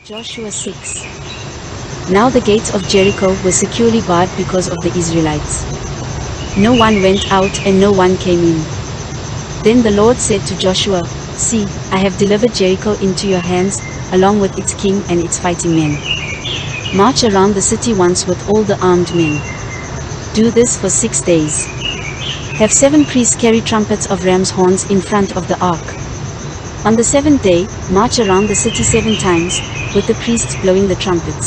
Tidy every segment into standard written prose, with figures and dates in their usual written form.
Joshua 6. Now the gates of Jericho were securely barred because of the Israelites. No one went out and no one came in. Then the Lord said to Joshua, "See, I have delivered Jericho into your hands, along with its king and its fighting men. March around the city once with all the armed men. Do this for 6 days. Have 7 priests carry trumpets of ram's horns in front of the ark. On the 7th day, march around the city 7 times, with the priests blowing the trumpets.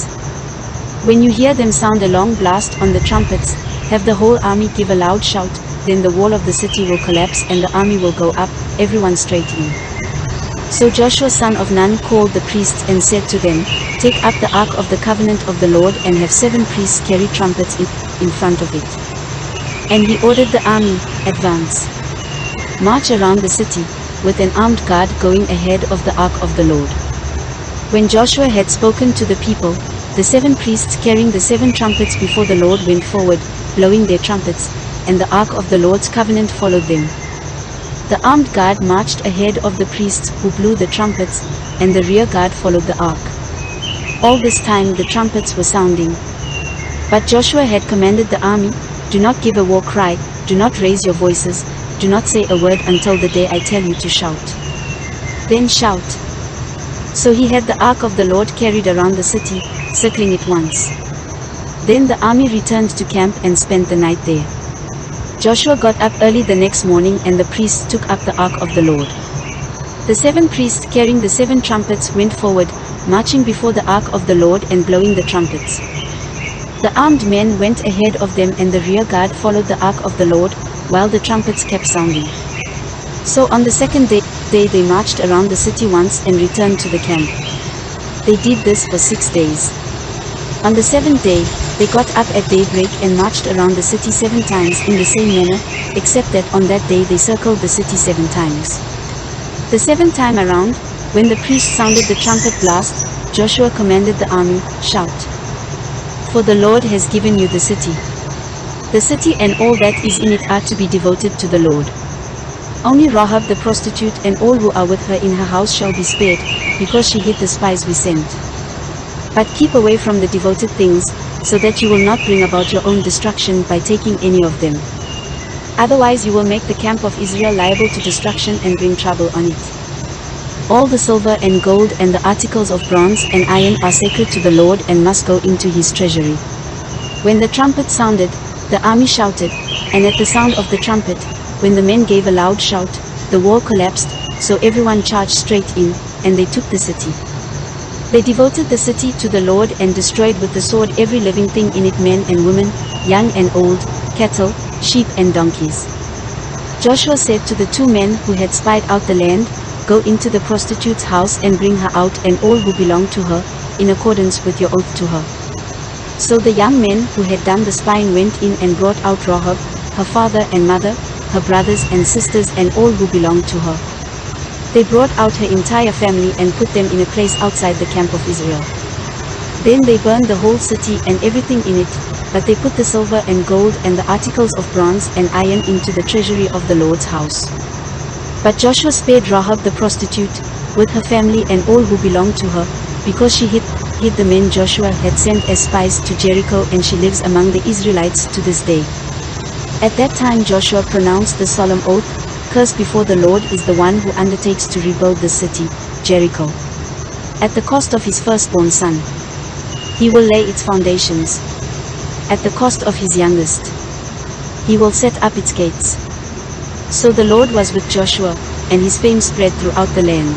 When you hear them sound a long blast on the trumpets, have the whole army give a loud shout, then the wall of the city will collapse and the army will go up, everyone straight in." So Joshua son of Nun called the priests and said to them, "Take up the ark of the covenant of the Lord and have 7 priests carry trumpets in front of it." And he ordered the army, "Advance. March around the city, with an armed guard going ahead of the ark of the Lord." When Joshua had spoken to the people, the 7 priests carrying the 7 trumpets before the Lord went forward, blowing their trumpets, and the ark of the Lord's covenant followed them. The armed guard marched ahead of the priests who blew the trumpets, and the rear guard followed the ark. All this time the trumpets were sounding. But Joshua had commanded the army, "Do not give a war cry, do not raise your voices, do not say a word until the day I tell you to shout. Then shout." So he had the ark of the Lord carried around the city, circling it once. Then the army returned to camp and spent the night there. Joshua got up early the next morning and the priests took up the ark of the Lord. The 7 priests carrying the 7 trumpets went forward, marching before the ark of the Lord and blowing the trumpets. The armed men went ahead of them and the rear guard followed the ark of the Lord, while the trumpets kept sounding. So on the 2nd day they marched around the city once and returned to the camp. They did this for 6 days. On the 7th day, they got up at daybreak and marched around the city 7 times in the same manner, except that on that day they circled the city 7 times. The 7th time around, when the priest sounded the trumpet blast, Joshua commanded the army, "Shout! For the Lord has given you the city. The city and all that is in it are to be devoted to the Lord. Only Rahab the prostitute and all who are with her in her house shall be spared, because she hid the spies we sent. But keep away from the devoted things, so that you will not bring about your own destruction by taking any of them. Otherwise you will make the camp of Israel liable to destruction and bring trouble on it. All the silver and gold and the articles of bronze and iron are sacred to the Lord and must go into his treasury." When the trumpet sounded, the army shouted, and at the sound of the trumpet, when the men gave a loud shout, the wall collapsed, so everyone charged straight in, and they took the city. They devoted the city to the Lord and destroyed with the sword every living thing in it, men and women, young and old, cattle, sheep and donkeys. Joshua said to the 2 men who had spied out the land, "Go into the prostitute's house and bring her out and all who belong to her, in accordance with your oath to her." So the young men who had done the spying went in and brought out Rahab, her father and mother, her brothers and sisters and all who belonged to her. They brought out her entire family and put them in a place outside the camp of Israel. Then they burned the whole city and everything in it, but they put the silver and gold and the articles of bronze and iron into the treasury of the Lord's house. But Joshua spared Rahab the prostitute, with her family and all who belonged to her, because she hid the men Joshua had sent as spies to Jericho, and she lives among the Israelites to this day. At that time Joshua pronounced the solemn oath, "Cursed before the Lord is the one who undertakes to rebuild the city, Jericho, at the cost of his firstborn son. He will lay its foundations. At the cost of his youngest, he will set up its gates." So the Lord was with Joshua, and his fame spread throughout the land.